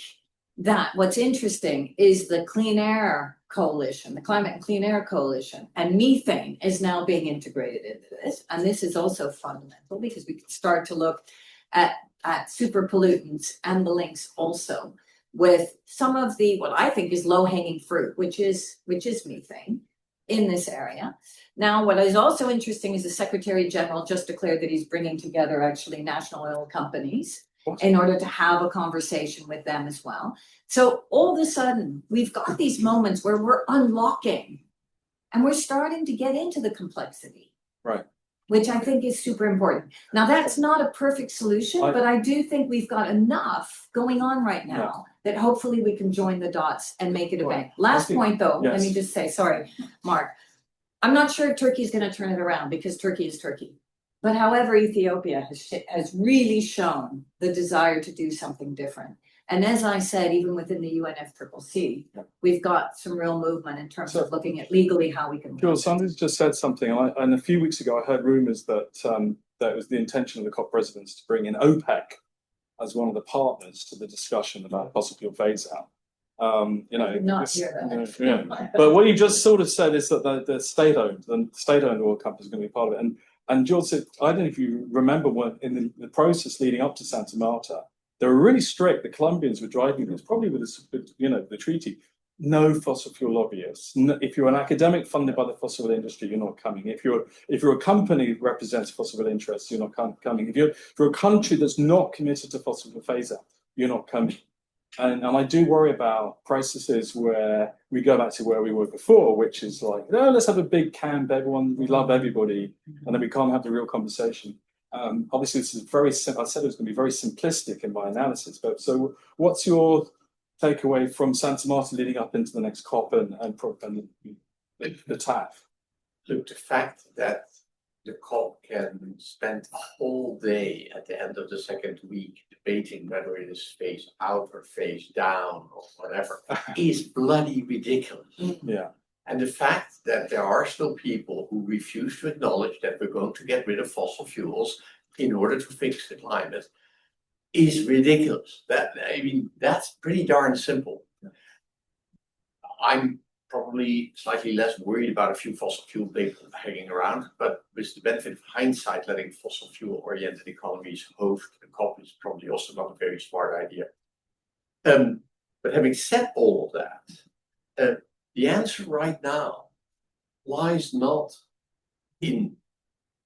Speaker 3: that what's interesting is the Clean Air Coalition, the Climate and Clean Air Coalition, and methane is now being integrated into this. And this is also fundamental because we can start to look at super pollutants and the links also with some of the, what I think is low-hanging fruit, which is methane in this area. Now, what is also interesting is the Secretary General just declared that he's bringing together actually national oil companies in order to have a conversation with them as well. So all of a sudden, we've got these moments where we're unlocking and we're starting to get into the complexity.
Speaker 1: Right.
Speaker 3: Which I think is super important. Now, that's not a perfect solution, but I do think we've got enough going on right now that hopefully we can join the dots and make it a bank. Last point, though, let me just say, sorry, Mark, I'm not sure if Turkey is going to turn it around because Turkey is Turkey. But however, Ethiopia has really shown the desire to do something different. And as I said, even within the UNFCCC, we've got some real movement in terms of looking at legally how we can.
Speaker 1: Jules, somebody's just said something, and a few weeks ago I heard rumours that that it was the intention of the COP presidents to bring in OPEC as one of the partners to the discussion about fossil fuel phase out.
Speaker 3: Not hear that.
Speaker 1: But what you just sort of said is that the state-owned oil company is going to be part of it. And George said, I don't know if you remember when in the process leading up to Santa Marta, they were really strict. The Colombians were driving this, probably with the treaty. No fossil fuel lobbyists. No, if you're an academic funded by the fossil fuel industry, you're not coming. If you're a company that represents fossil fuel interests, you're not coming. If you're a country that's not committed to fossil fuel phase out, you're not coming. And I do worry about processes where we go back to where we were before, which is like, no, let's have a big camp, everyone, we love everybody, and then we can't have the real conversation. Obviously, this is very simple. I said it was going to be very simplistic in my analysis, but so what's your takeaway from Santa Marta leading up into the next COP and the TAF?
Speaker 5: Look, the fact that the COP can spend a whole day at the end of the second week debating whether it is phase out or phase down or whatever is bloody ridiculous.
Speaker 1: Yeah.
Speaker 5: And the fact that there are still people who refuse to acknowledge that we're going to get rid of fossil fuels in order to fix the climate is ridiculous. That's pretty darn simple. I'm probably slightly less worried about a few fossil fuel people hanging around, but with the benefit of hindsight, letting fossil fuel oriented economies host the COP is probably also not a very smart idea. But having said all of that, the answer right now lies not in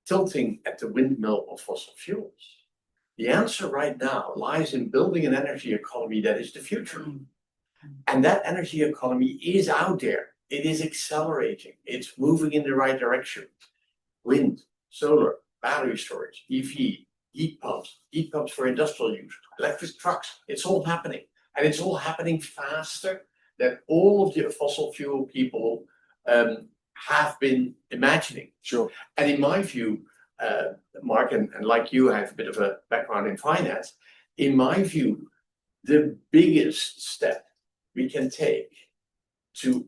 Speaker 5: tilting at the windmill of fossil fuels. The answer right now lies in building an energy economy that is the future. And that energy economy is out there. It is accelerating. It's moving in the right direction. Wind, solar, battery storage, EV, heat pumps for industrial use, electric trucks. It's all happening. And it's all happening faster than all of the fossil fuel people have been imagining.
Speaker 1: Sure.
Speaker 5: And in my view, Mark, and like you, I have a bit of a background in finance. In my view, the biggest step we can take to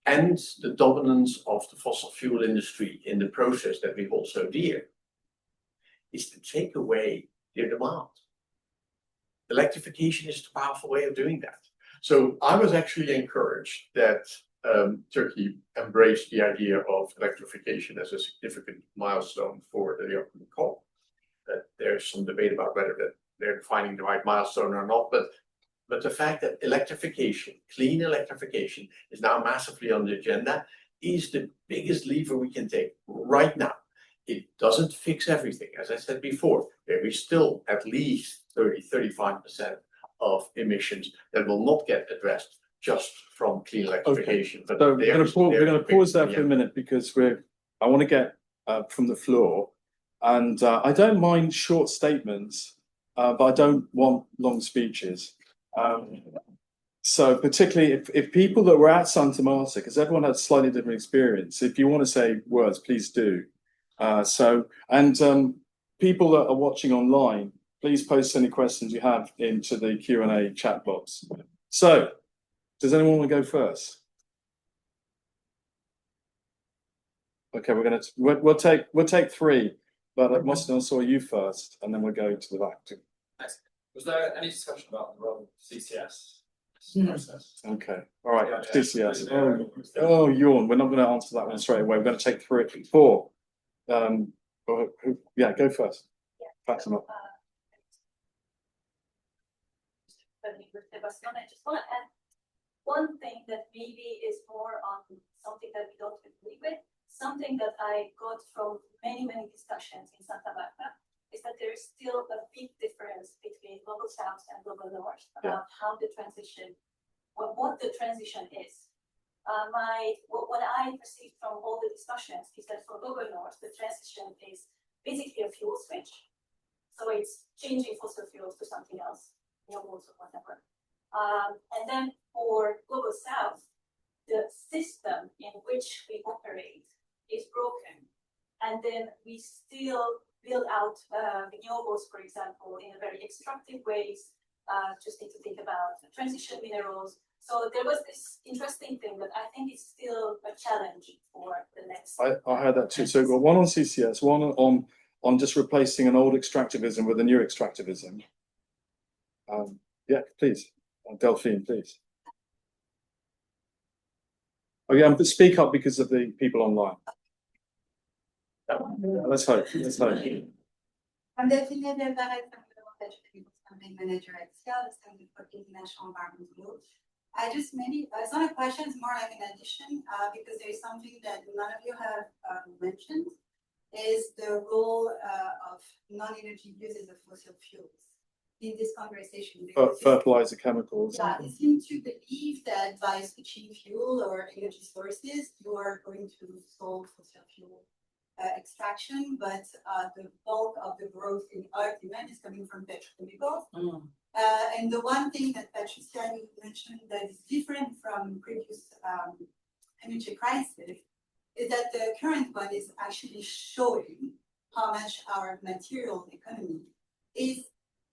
Speaker 5: end the dominance of the fossil fuel industry in the process that we hold so dear is to take away their demand. Electrification is a powerful way of doing that. So I was actually encouraged that Turkey embraced the idea of electrification as a significant milestone for the upcoming COP. There's some debate about whether that they're defining the right milestone or not, but the fact that electrification, clean electrification, is now massively on the agenda is the biggest lever we can take right now. It doesn't fix everything. As I said before, there is still at least 35% of emissions that will not get addressed just from clean electrification. But
Speaker 1: So
Speaker 5: there is-
Speaker 1: we're going to pause there
Speaker 5: yeah.
Speaker 1: for a minute because I want to get from the floor, and I don't mind short statements, but I don't want long speeches. So particularly if people that were at Santa Marta, because everyone had slightly different experience, if you want to say words, please do. People that are watching online, please post any questions you have into the Q&A chat box. So, does anyone want to go first? Okay, we'll take three, but Moston, I saw you first, and then we'll go to the back.
Speaker 6: Was there any discussion about the role of CCS process?
Speaker 1: Okay, all right,
Speaker 6: Yeah,
Speaker 1: CCS.
Speaker 6: yeah.
Speaker 1: Oh, yawn. We're not going to answer that one straight away. We're going to take four. Yeah, go first. Fatima.
Speaker 7: I just want to add one thing that maybe is more on something that we don't agree with. Something that I got from many discussions in Santa Marta is that there is still a big difference between global south and global north about how the transition, what the transition is. What I perceived from all the discussions is that for global north, the transition is basically a fuel switch. So it's changing fossil fuels to something else, renewables or whatever. And then for global south, the system in which we operate is broken. And then we still build out renewables, for example, in a very extractive ways. Just need to think about transition minerals. So there was this interesting thing that I think is still a challenge for the next.
Speaker 1: I heard that too. So we've got one on CCS, one on just replacing an old extractivism with a new extractivism. Yeah, please, Delphine, please. Oh yeah, but speak up because of the people online. Let's hope.
Speaker 8: I'm Delphine Barrett, campaign manager at SCAL, the Center for International Environmental Law. I just maybe, it's not a question, it's more like an addition, because there is something that none of you have mentioned, is the role of non-energy uses of fossil fuels in this conversation.
Speaker 1: Fertilizer, chemicals.
Speaker 8: Yeah, they seem to believe that by switching fuel or energy sources, you are going to solve fossil fuel extraction, but the bulk of the growth in our demand is coming from petrochemicals. And the one thing that Patricia mentioned that is different from previous energy crisis is that the current one is actually showing how much our material economy is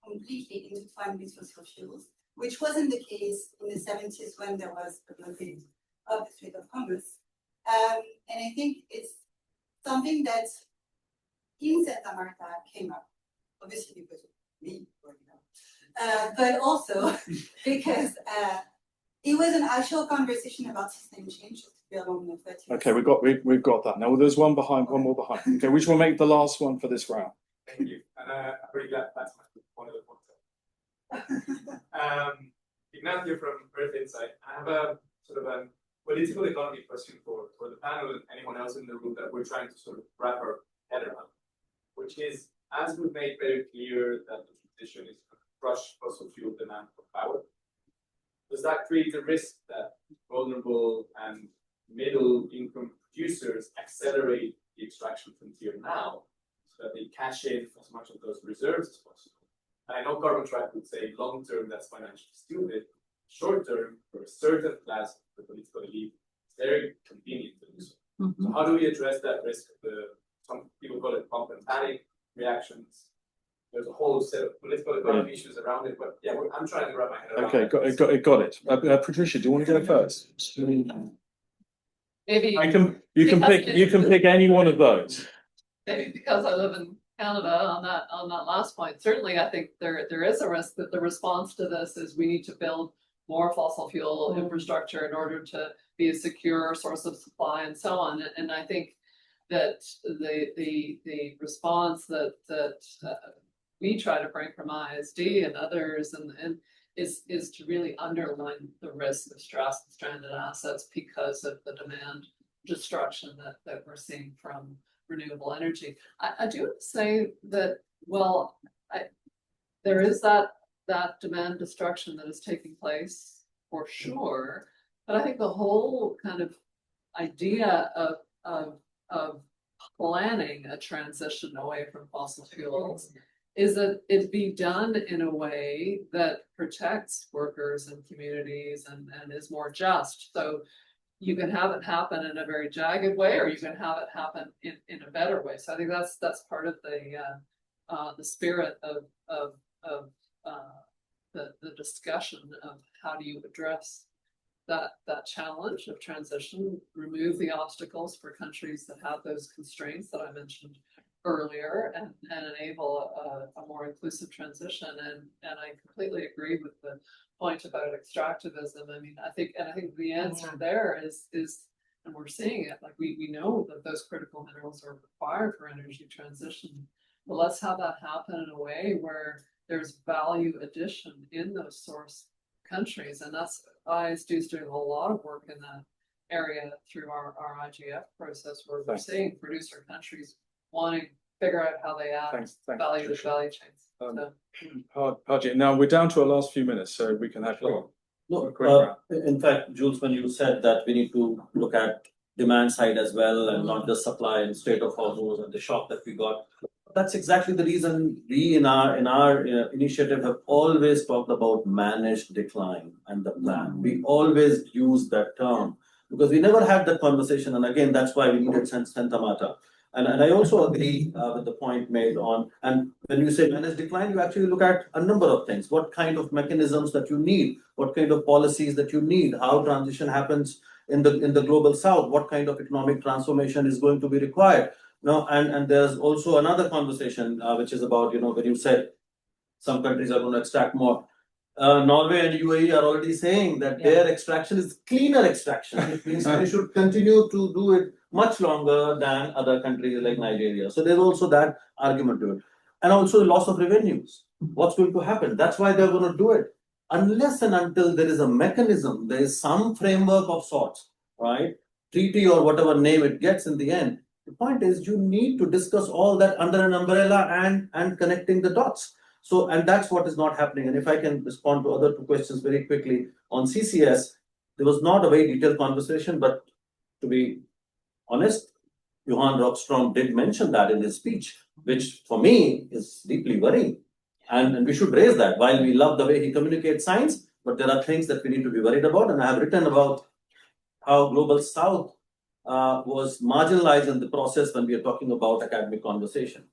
Speaker 8: completely intertwined with fossil fuels, which wasn't the case in the 70s when there was a blockade of the Strait of Hormuz. And I think it's something that in Santa Marta came up, obviously because of me, but also because it was an actual conversation about system change.
Speaker 1: Okay, we've got that. Now there's one more behind. Okay, which will make the last one for this round.
Speaker 6: Thank you. And I'm really glad that's one of the points. Ignacio from Earth Insight. I have a sort of a political economy question for the panel and anyone else in the room that we're trying to sort of wrap our head around, which is, as we've made very clear that the transition is going to crush fossil fuel demand for power, does that create a risk that vulnerable and middle income producers accelerate the extraction frontier now so that they cash in as much of those reserves as possible? And I know Carbon Track would say long term that's financially stupid. Short term, for a certain class of the political elite, it's very convenient to do so. So how do we address that risk of some people call it pump and panic reactions? There's a whole set of political economy issues around it, but yeah, I'm trying to wrap my head around
Speaker 1: Okay, got it. Patricia, do you want to go first?
Speaker 4: Maybe
Speaker 1: You can pick any one of those.
Speaker 4: maybe because I live in Canada on that last point. Certainly, I think there is a risk that the response to this is we need to build more fossil fuel infrastructure in order to be a secure source of supply and so on. And I think that the response that we try to bring from ISD and others and is to really underline the risk of stranded assets because of the demand destruction that we're seeing from renewable energy. I do want to say that, well, there is that demand destruction that is taking place for sure, but I think the whole kind of idea of planning a transition away from fossil fuels is that it be done in a way that protects workers and communities and is more just. So you can have it happen in a very jagged way, or you can have it happen in a better way. So I think that's part of the spirit of the discussion of how do you address that challenge of transition, remove the obstacles for countries that have those constraints that I mentioned earlier, and enable a more inclusive transition. And I completely agree with the point about extractivism. I mean, I think the answer there is, and we're seeing it, like we know that those critical minerals are required for energy transition, but let's have that happen in a way where there's value addition in those source countries. And that's ISD's doing a lot of work in that area through our IGF process, where we're seeing producer countries wanting to figure out how they add value to value chains.
Speaker 1: Harjit, now we're down to our last few minutes, so we can have
Speaker 2: In fact, Jules, when you said that we need to look at demand side as well, and not just supply and state of hormones and the shock that we got, that's exactly the reason we in our initiative have always talked about managed decline and the plan. We always use that term because we never had that conversation, and again, that's why we needed Santa Marta. And I also agree with the point made on, and when you say managed decline, you actually look at a number of things. What kind of mechanisms that you need, what kind of policies that you need, how transition happens in the global south, what kind of economic transformation is going to be required. And there's also another conversation which is about, when you said some countries are going to extract more. Norway and UAE are already saying that their extraction is cleaner extraction. It means they should continue to do it much longer than other countries like Nigeria. So there's also that argument to it. And also the loss of revenues. What's going to happen? That's why they're going to do it. Unless and until there is a mechanism, there is some framework of sorts, right? Treaty or whatever name it gets in the end. The point is you need to discuss all that under an umbrella and connecting the dots. So, and that's what is not happening. And if I can respond to other two questions very quickly on CCS, there was not a very detailed conversation, but to be honest, Johan Rockström did mention that in his speech, which for me is deeply worrying. And we should raise that. While we love the way he communicates science, but there are things that we need to be worried about. And I have written about how Global South was marginalized in the process when we are talking about academic conversation.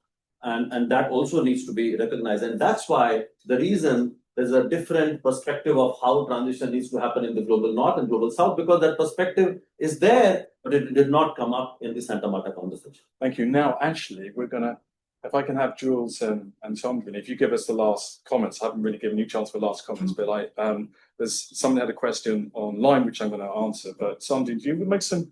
Speaker 2: And that also needs to be recognized. And that's why the reason there's a different perspective of how transition needs to happen in the global north and global south, because that perspective is there, but it did not come up in the Santa Marta conversation.
Speaker 1: Thank you. Now, actually, we're going to, if I can have Jules and Somdin, if you give us the last comments. I haven't really given you a chance for last comments, but there's somebody had a question online, which I'm going to answer. But Somdin, do you make some,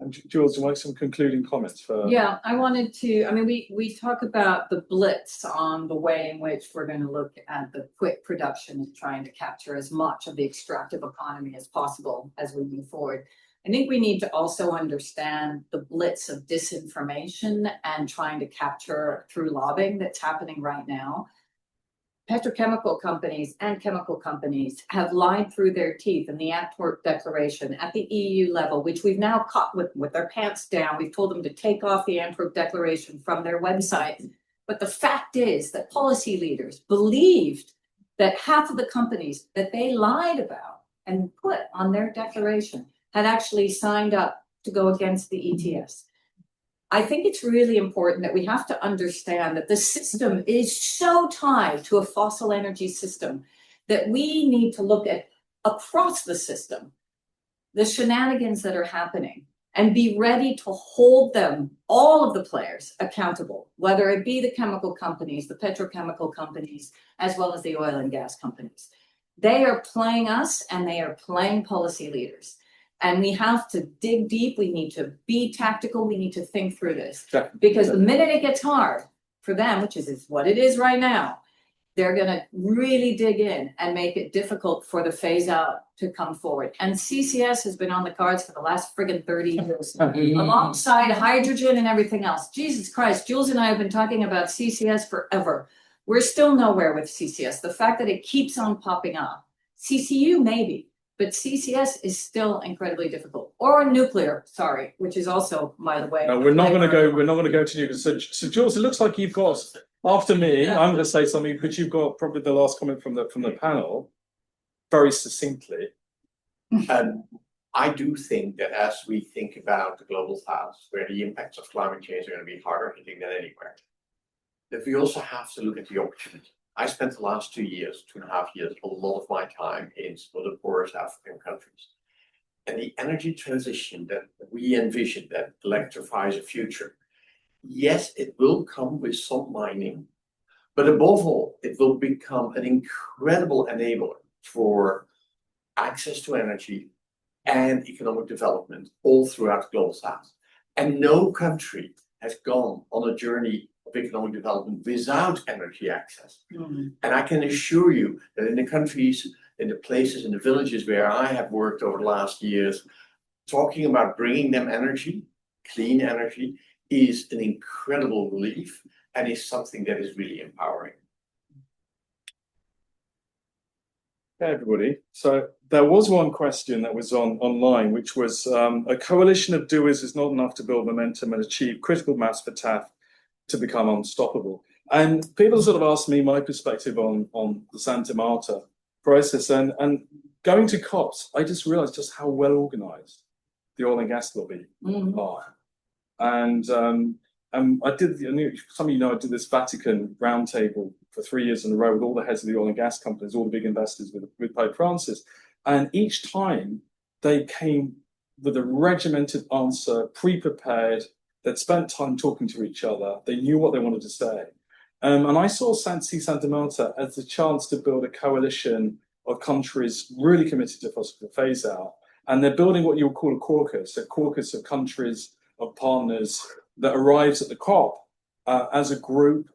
Speaker 1: and Jules, do you make some concluding comments for?
Speaker 3: Yeah, I wanted to, I mean, we talk about the blitz on the way in which we're going to look at the quick production and trying to capture as much of the extractive economy as possible as we move forward. I think we need to also understand the blitz of disinformation and trying to capture through lobbying that's happening right now. Petrochemical companies and chemical companies have lied through their teeth in the Antwerp Declaration at the EU level, which we've now caught with their pants down. We've told them to take off the Antwerp Declaration from their website. But the fact is that policy leaders believed that half of the companies that they lied about and put on their declaration had actually signed up to go against the ETS. I think it's really important that we have to understand that the system is so tied to a fossil energy system that we need to look at across the system, the shenanigans that are happening, and be ready to hold them, all of the players, accountable, whether it be the chemical companies, the petrochemical companies, as well as the oil and gas companies. They are playing us and they are playing policy leaders. And we have to dig deep. We need to be tactical. We need to think through this. Because the minute it gets hard for them, which is what it is right now, they're gonna really dig in and make it difficult for the phase out to come forward. And CCS has been on the cards for the last friggin' 30 years, alongside hydrogen and everything else. Jesus Christ, Jules and I have been talking about CCS forever. We're still nowhere with CCS. The fact that it keeps on popping up. CCU maybe, but CCS is still incredibly difficult. Or nuclear, sorry, which is also, by the way.
Speaker 1: No, we're not going to go. We're not going to go to nuclear. So Jules, it looks like you've got. After me, I'm going to say something, but you've got probably the last comment from the panel, very succinctly.
Speaker 5: I do think that as we think about the global south, where the impacts of climate change are going to be harder hitting than anywhere, that we also have to look at the opportunity. I spent the last 2 years, 2.5 years, a lot of my time in some of the poorest African countries. And the energy transition that we envision that electrifies the future, yes, it will come with some mining, but above all, it will become an incredible enabler for access to energy and economic development all throughout the global south. And no country has gone on a journey of economic development without energy access. And I can assure you that in the countries, in the places, in the villages where I have worked over the last years, talking about bringing them energy, clean energy, is an incredible relief and is something that is really empowering.
Speaker 1: Hey everybody. So there was one question that was online, which was a coalition of doers is not enough to build momentum and achieve critical mass for TAF to become unstoppable. And people sort of asked me my perspective on the Santa Marta process, and going to COPs, I just realized just how well organized the oil and gas lobby are. And I did, some of you know, I did this Vatican roundtable for 3 years in a row with all the heads of the oil and gas companies, all the big investors with Pope Francis. And each time they came with a regimented answer, pre-prepared. They'd spent time talking to each other. They knew what they wanted to say. And I saw Santa Marta as a chance to build a coalition of countries really committed to fossil phase out. And they're building what you would call a caucus of countries, of partners that arrives at the COP as a group.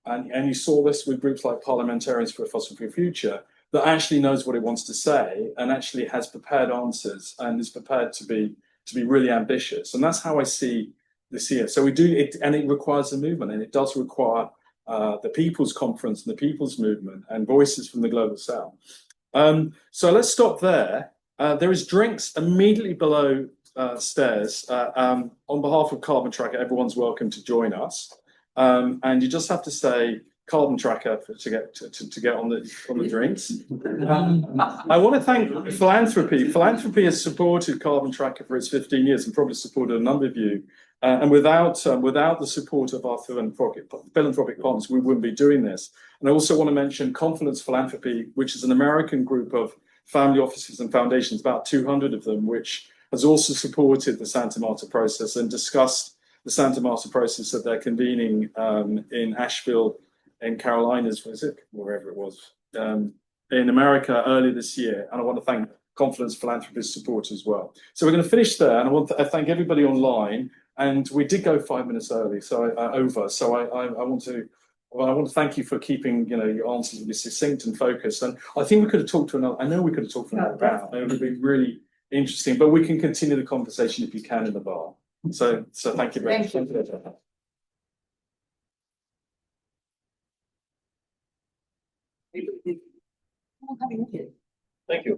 Speaker 1: And you saw this with groups like Parliamentarians for a Fossil-Free Future, that actually knows what it wants to say and actually has prepared answers and is prepared to be really ambitious. And that's how I see this year. So we do it, and it requires a movement, and it does require the People's Conference and the People's Movement and voices from the Global South. So let's stop there. There is drinks immediately below stairs. On behalf of Carbon Tracker, everyone's welcome to join us. And you just have to say Carbon Tracker to get on the drinks. I want to thank Philanthropy. Philanthropy has supported Carbon Tracker for its 15 years and probably supported a number of you. And without the support of our philanthropic partners, we wouldn't be doing this. And I also want to mention Confluence Philanthropy, which is an American group of family offices and foundations, about 200 of them, which has also supported the Santa Marta process and discussed the Santa Marta process that they're convening in Asheville, in Carolinas, was it? Wherever it was, in America earlier this year. And I want to thank Confluence Philanthropy's support as well. So we're going to finish there, and I want to thank everybody online. And we did go 5 minutes early, so over. So I want to thank you for keeping your answers really succinct and focused. And I think we could have talked to another. I know we could have talked to another round. It would be really interesting, but we can continue the conversation if you can in the bar. So thank you very much. Thank you. Thank you.